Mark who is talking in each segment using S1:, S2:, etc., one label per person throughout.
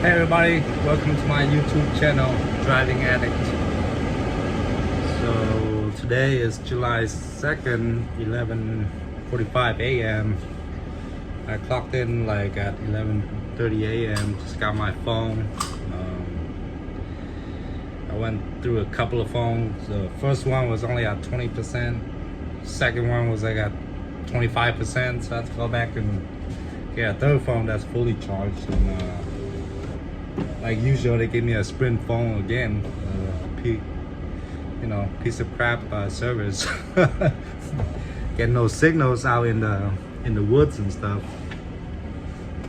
S1: Hey everybody, welcome to my YouTube channel, Driving Addict. So today is July 2nd, 11:45 a.m. I clocked in like at 11:30 a.m. Just got my phone. I went through a couple of phones. The first one was only at 20%. Second one was like at 25%. So I had to go back and get a third phone that's fully charged. And, like usual, they gave me a Sprint phone again. Piece of crap service. Get no signals out in the woods and stuff.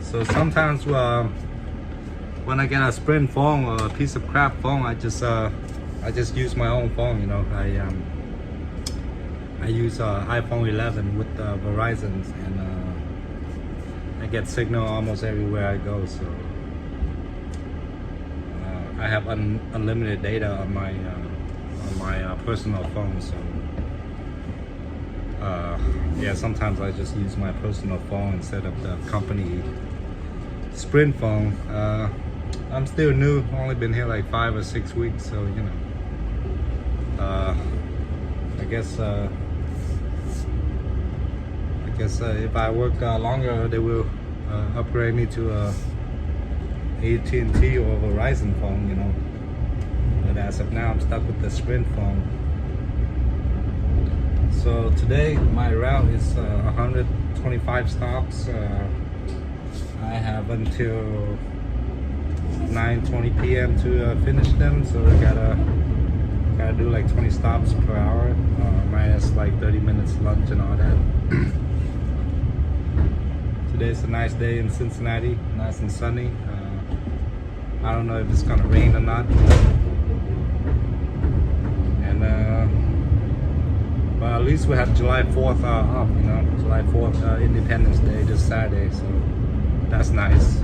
S1: So sometimes when I get a Sprint phone or a piece of crap phone, I just use my own phone. You know, I use iPhone 11 with Verizon, and I get signal almost everywhere I go. So. I have unlimited data on my personal phone, so yeah, sometimes I just use my personal phone instead of the company Sprint phone. I'm still new, only been here like 5 or 6 weeks, so you know, I guess if I work longer, they will upgrade me to a AT&T or Verizon phone, you know. But as of now, I'm stuck with the Sprint phone. So today, my route is 125 stops. I have until 9:20 p.m. to finish them. So I gotta do like 20 stops per hour, minus like 30 minutes lunch and all that. Today's a nice day in Cincinnati, nice and sunny. I don't know if it's gonna rain or not. And well, at least we have July 4th off, you know, July 4th, Independence Day this Saturday, so that's nice.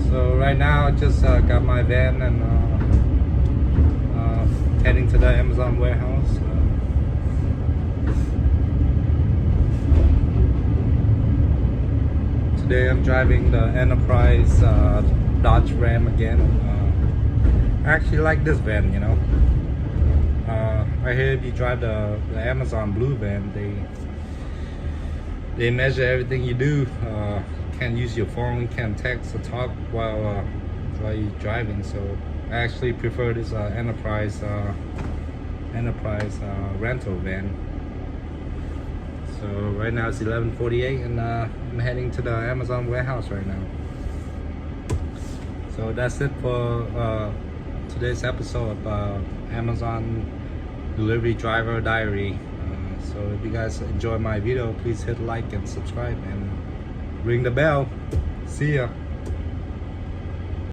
S1: So right now I just got my van and heading to the Amazon warehouse. Today I'm driving the Enterprise Dodge Ram again. I actually like this van, you know. I hear if you drive the Amazon Blue van, they measure everything you do. Can't use your phone, can't text or talk while you're driving. So I actually prefer this Enterprise rental van. So right now it's 11:48, and I'm heading to the Amazon warehouse right now. So that's it for today's episode of Amazon Delivery Driver Diary. So if you guys enjoy my video, please hit like and subscribe and ring the bell. See ya.